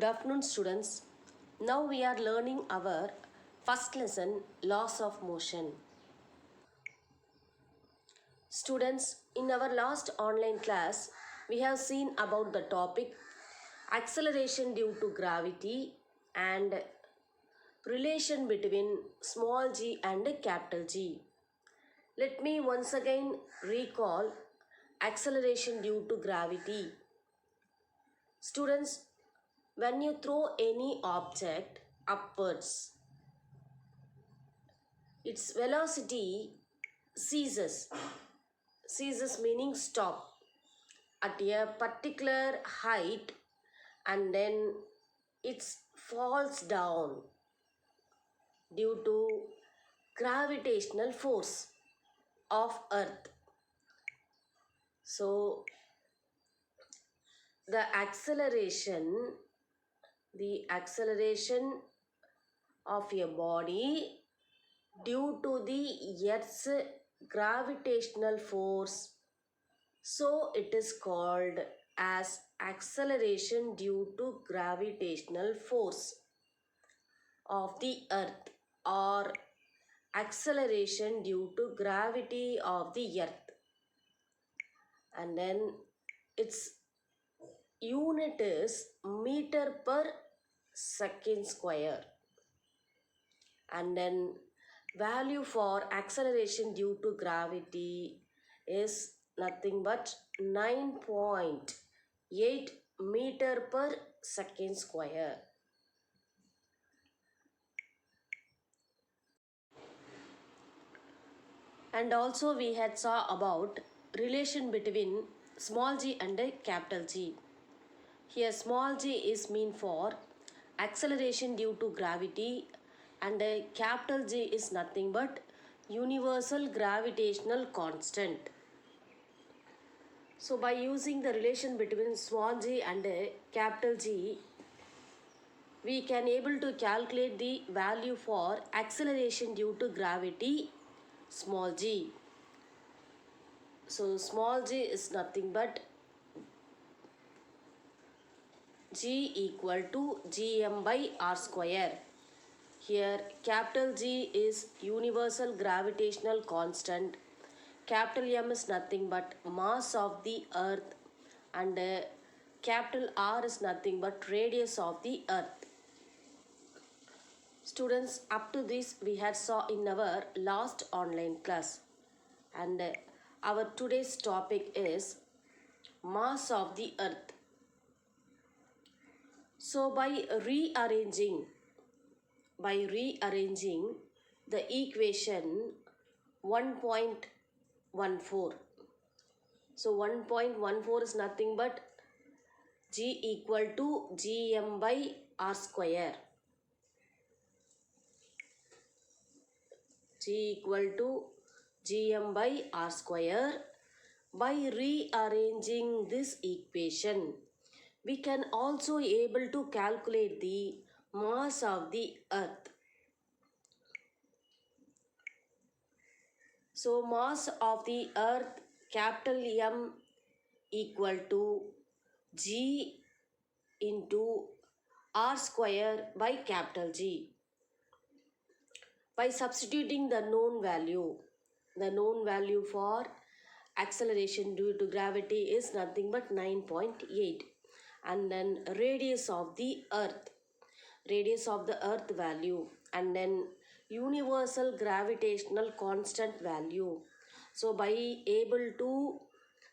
Good afternoon, students. Now we are learning our first lesson, laws of motion. Students, in our last online class, we have seen about the topic acceleration due to gravity and relation between small g and capital G. Let me once again recall acceleration due to gravity. Students, when you throw any object upwards, its velocity ceases. Ceases meaning stop at a particular height, and then it falls down due to gravitational force of earth. So the acceleration of a body due to the earth's gravitational force, so it is called as acceleration due to gravitational force of the earth, or acceleration due to gravity of the earth. And then its unit is meter per second square. And then value for acceleration due to gravity is nothing but 9.8 meter per second square. And also we had saw about relation between small g and capital G. Here small g is mean for acceleration due to gravity, and capital G is nothing but universal gravitational constant. So by using the relation between small g and capital G, we can able to calculate the value for acceleration due to gravity small g. So small g is nothing but g equal to gm by r square. Here capital G is universal gravitational constant. Capital M is nothing but mass of the earth, and capital R is nothing but radius of the earth. Students, up to this we had saw in our last online class, and our today's topic is mass of the earth. So by rearranging the equation 1.14, so 1.14 is nothing but g equal to gm by r square. G equal to gm by r square. By rearranging this equation, we can also able to calculate the mass of the earth. So mass of the earth capital M equal to g into r square by capital G. By substituting the known value for acceleration due to gravity is nothing but 9.8, and then radius of the earth value, and then universal gravitational constant value. So by able to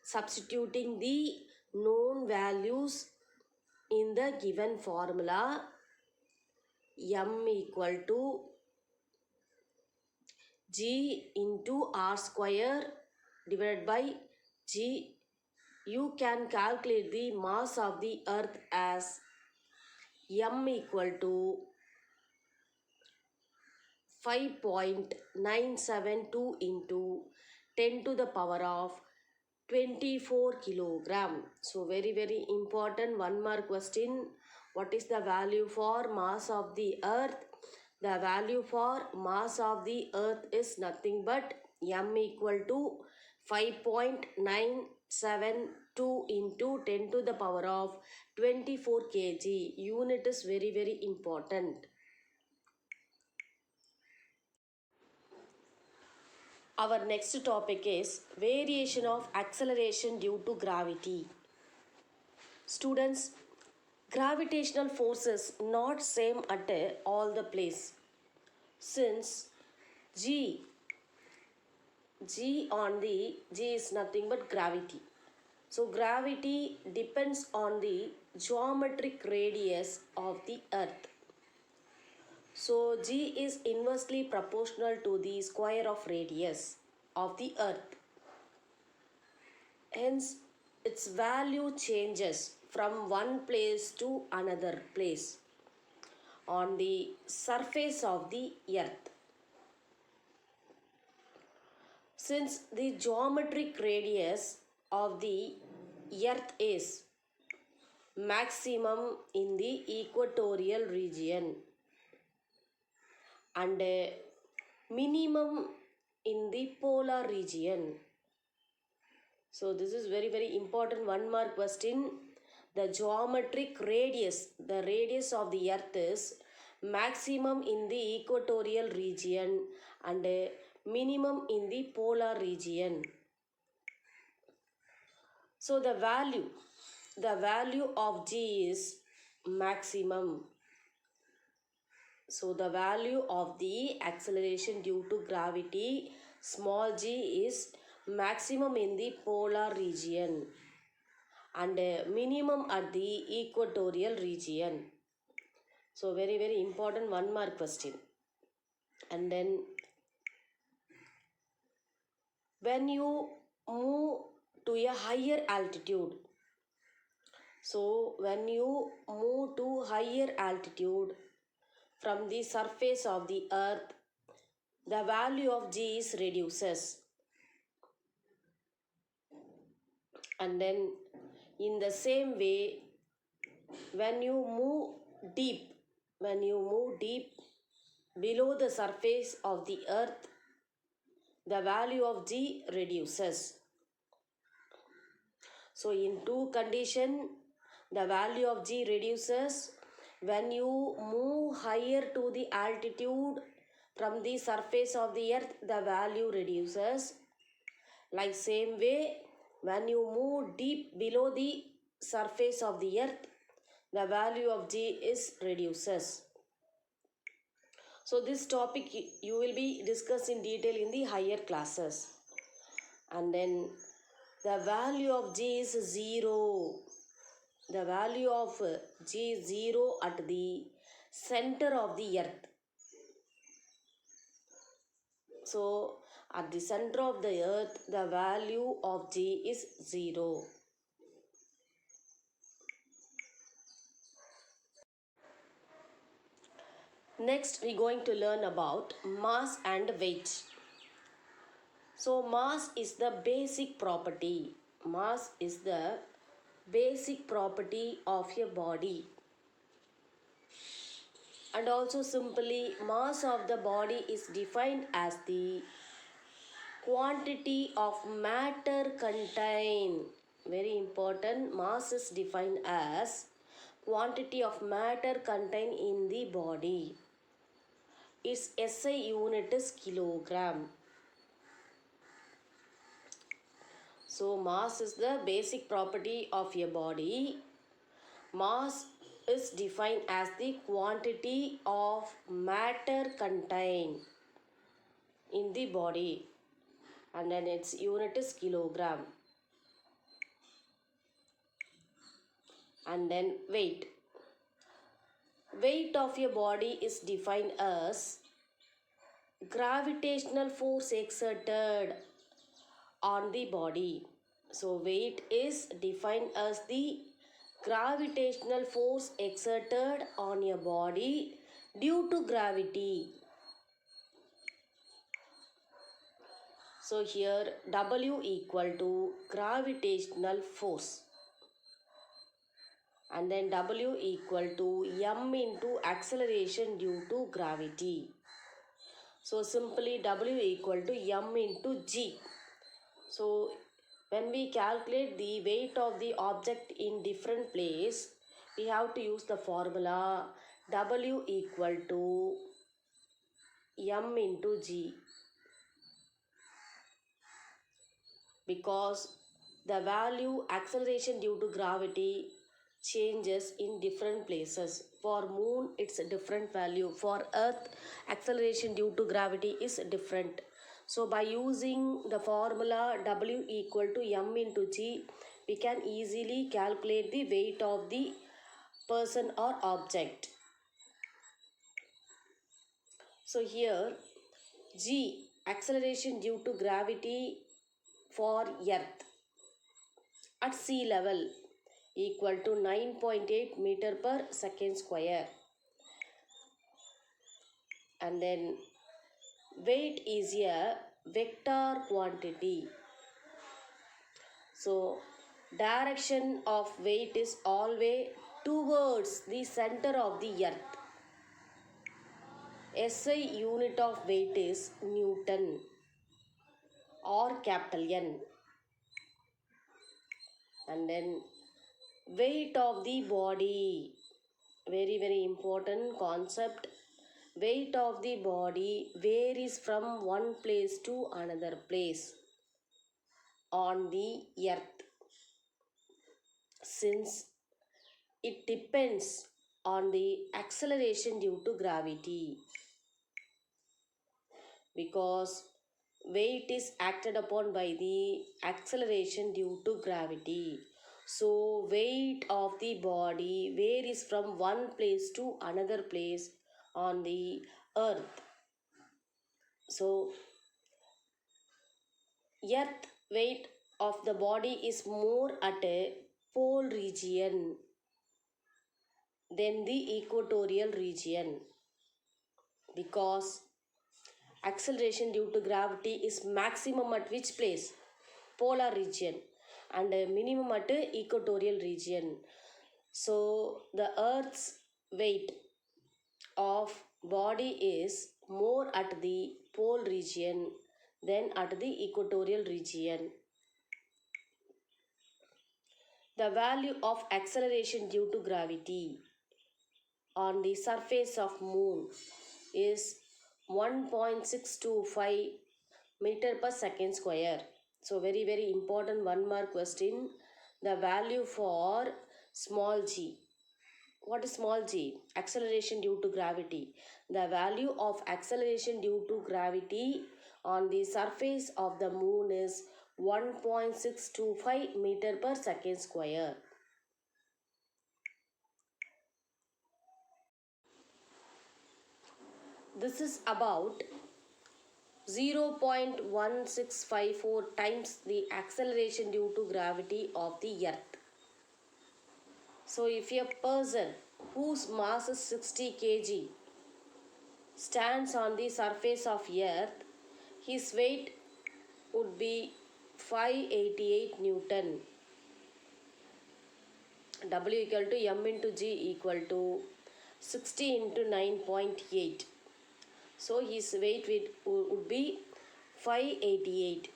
substituting the known values in the given formula, m equal to g into r square divided by g, you can calculate the mass of the earth as m equal to 5.972 into 10 to the power of 24 kilogram. So very important one mark question. What is the value for mass of the earth? The value for mass of the earth is nothing but m equal to 5.972 2 into 10 to the power of 24 kg. Unit is very, very important. Our next topic is variation of acceleration due to gravity. Students, gravitational forces not same at all the place. Since G is nothing but gravity. So gravity depends on the geometric radius of the earth. So G is inversely proportional to the square of radius of the earth. Hence its value changes from one place to another place on the surface of the earth. Since the geometric radius of the earth is maximum in the equatorial region and minimum in the polar region. So this is very, very important 1 mark question. The geometric radius, the radius of the earth is maximum in the equatorial region and minimum in the polar region. So the value of G is maximum. So the value of the acceleration due to gravity, small g, is maximum in the polar region and minimum at the equatorial region. So very, very important 1 mark question. And then when you move to a higher altitude, so when you move to higher altitude from the surface of the earth, the value of G is reduces. And then in the same way, when you move deep below the surface of the earth, the value of G reduces. So in two conditions, the value of G reduces. When you move higher to the altitude from the surface of the earth, the value reduces. Like same way, when you move deep below the surface of the earth, the value of G is reduces. So this topic you will be discussed in detail in the higher classes. And then the value of G is 0. The value of G is 0 at the center of the earth. So at the center of the earth, the value of G is 0. Next, we are going to learn about mass and weight. So mass is the basic property. Mass is the basic property of your body. And also simply, mass of the body is defined as the quantity of matter contained. Very important, mass is defined as quantity of matter contained in the body. Its SI unit is kilogram. So mass is the basic property of your body. Mass is defined as the quantity of matter contained in the body, and then its unit is kilogram. And then weight. Weight of your body is defined as gravitational force exerted on the body. So weight is defined as the gravitational force exerted on your body due to gravity. So here W equal to gravitational force, and then W equal to m into acceleration due to gravity. So simply W equal to m into G. So when we calculate the weight of the object in different place, we have to use the formula W equal to m into g, because the value acceleration due to gravity changes in different places. For moon it's a different value, for earth acceleration due to gravity is different. So by using the formula W equal to m into g, we can easily calculate the weight of the person or object. So here g, acceleration due to gravity for earth at sea level, equal to 9.8 meter per second square. And then weight is a vector quantity. So direction of weight is always towards the center of the earth. SI unit of weight is Newton or capital N. And then weight of the body, very important concept. Weight of the body varies from one place to another place on the earth, since it depends on the acceleration due to gravity, because weight is acted upon by the acceleration due to gravity. So weight of the body varies from one place to another place on the earth. So earth weight of the body is more at a pole region than the equatorial region, because acceleration due to gravity is maximum at which place? Polar region, and minimum at equatorial region. So the earth's weight of body is more at the pole region than at the equatorial region. The value of acceleration due to gravity on the surface of moon is 1.625 meter per second square. So very important one mark question. The value for small g. What is small g? Acceleration due to gravity. The value of acceleration due to gravity on the surface of the moon is 1.625 meter per second square. This is about 0.1654 times the acceleration due to gravity of the earth. So if a person whose mass is 60 kg stands on the surface of earth, his weight would be 588 Newton. W equal to m into g equal to 60 into 9.8. So his weight would be 588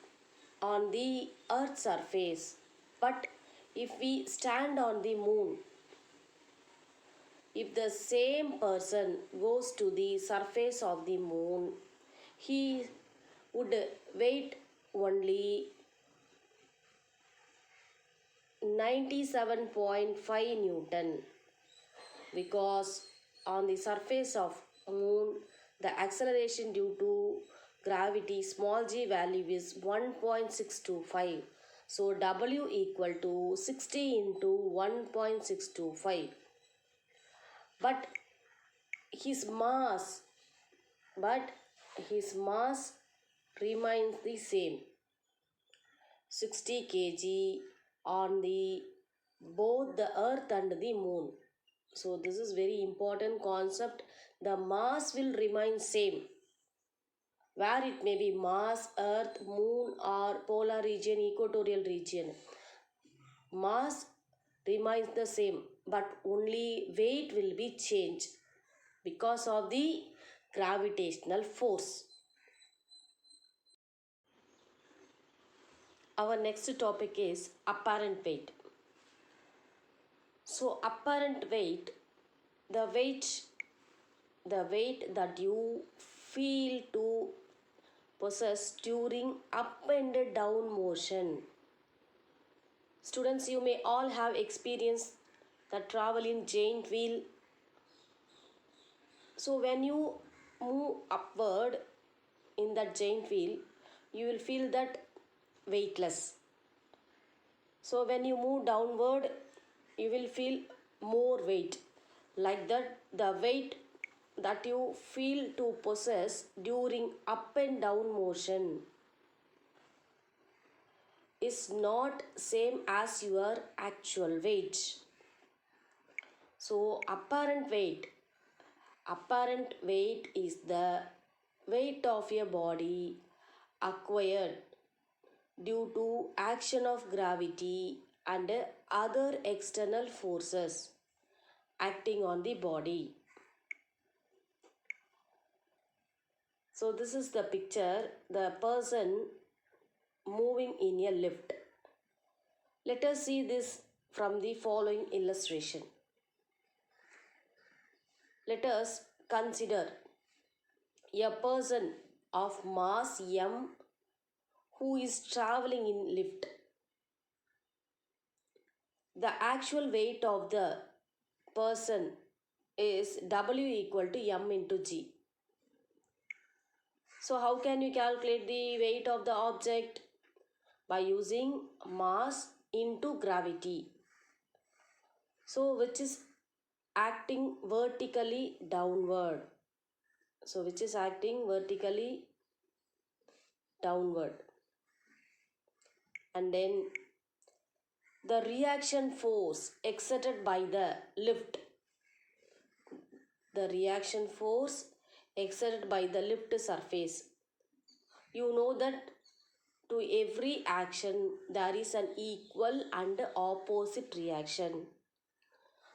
on the earth's surface. But if we stand on the moon, if the same person goes to the surface of the moon, he would weight only 97.5 Newton, because on the surface of moon the acceleration due to gravity small g value is 1.625. So W equal to 60 into 1.625. But his mass remains the same, 60 kg on the both the earth and the moon. So this is very important concept. The mass will remain same, where it may be Mars, Earth, Moon or polar region, equatorial region. Mass remains the same, but only weight will be changed because of the gravitational force. Our next topic is apparent weight. So apparent weight, the weight that you feel to possess during up and down motion. Students, you may all have experienced the travel in giant wheel. So when you move upward in that giant wheel, you will feel that weightless. So when you move downward, you will feel more weight. Like that, the weight that you feel to possess during up and down motion is not same as your actual weight. So apparent weight is the weight of your body acquired due to action of gravity and other external forces acting on the body. So this is the picture, the person moving in a lift. Let us see this from the following illustration. Let us consider a person of mass m who is traveling in lift. The actual weight of the person is W equal to m into g. So how can you calculate the weight of the object? By using mass into gravity. So which is acting vertically downward. So which is acting vertically downward. And then the reaction force exerted by the lift. The reaction force exerted by the lift surface. You know that to every action there is an equal and opposite reaction.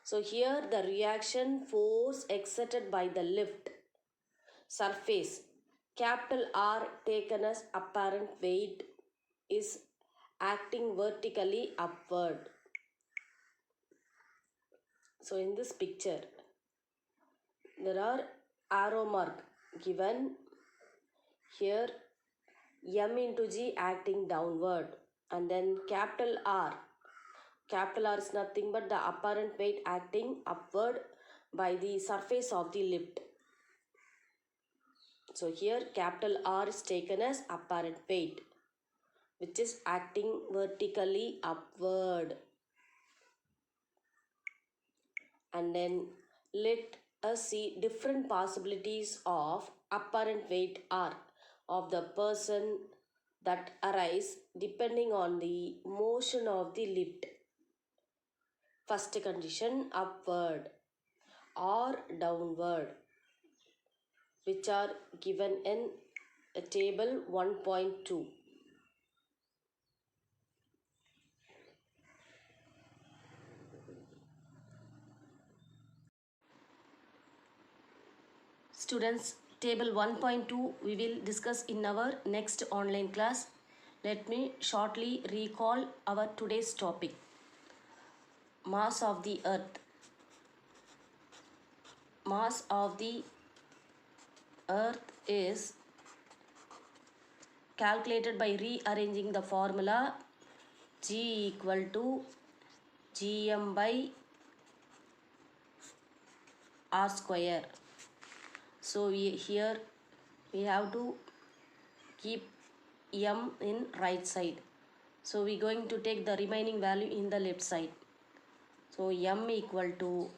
So here the reaction force exerted by the lift surface, capital R taken as apparent weight, is acting vertically upward. So in this picture, there are arrow mark given here, m into g acting downward, and then capital R. Capital R is nothing but the apparent weight acting upward by the surface of the lift. So here capital R is taken as apparent weight, which is acting vertically upward. And then let us see different possibilities of apparent weight R of the person that arise depending on the motion of the lift. First condition, upward or downward, which are given in table 1.2. Students, table 1.2 we will discuss in our next online class. Let me shortly recall our today's topic. Mass of the earth. Mass of the earth is calculated by rearranging the formula G equal to Gm by R square. So here we have to keep m in right side. So we are going to take the remaining value in the left side. So m equal to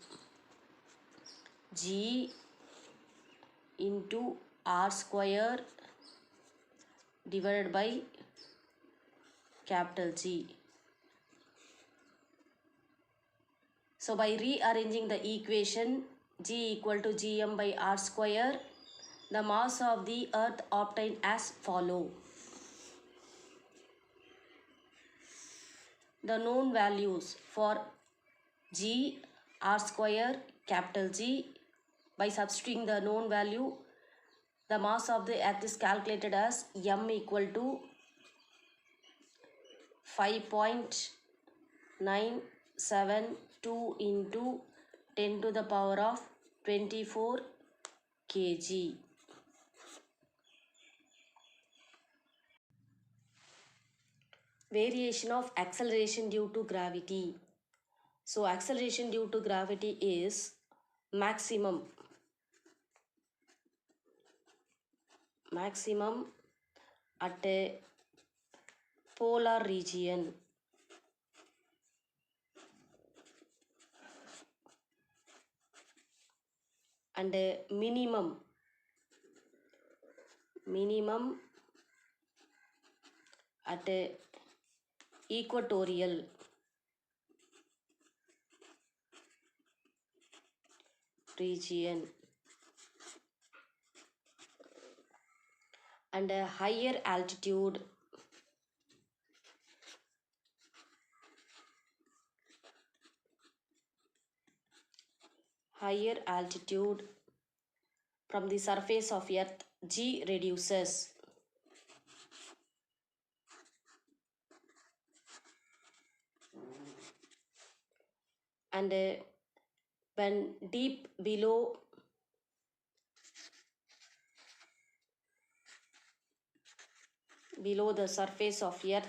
G into R square divided by capital G. So by rearranging the equation G equal to Gm by R square, the mass of the earth obtained as follow. The known values for G, R square, capital G, by substituting the known value, the mass of the earth is calculated as m equal to 5.972 into 10 to the power of 24 kg. Variation of acceleration due to gravity. So acceleration due to gravity is maximum at a polar region and a minimum at a equatorial region and a higher altitude from the surface of earth, G reduces. And when deep below the surface of earth,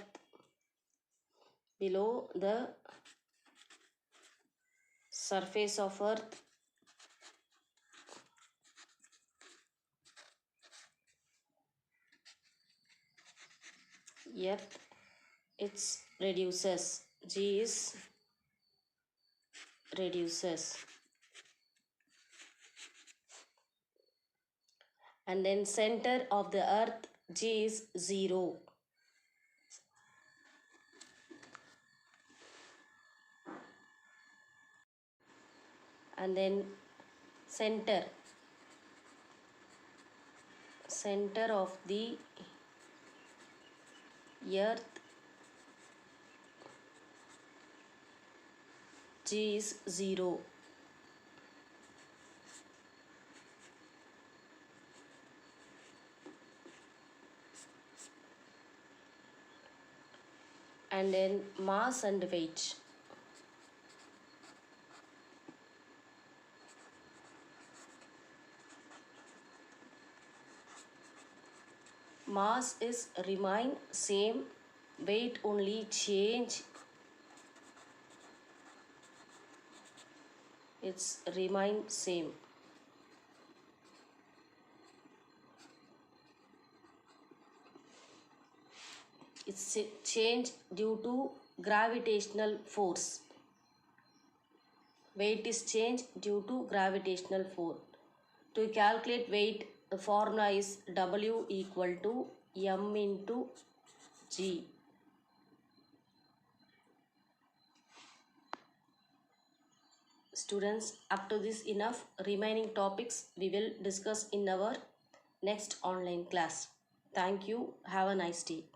it reduces. G is reduces. And then center of the earth, G is 0. And then center of the earth, G is 0. And then mass and weight. Mass is remain same, weight only change. It's remain same. It's change due to gravitational force. Weight is changed due to gravitational force. To calculate weight, the formula is W equal to M into G. Students, up to this enough. Remaining topics we will discuss in our next online class. Thank you. Have a nice day.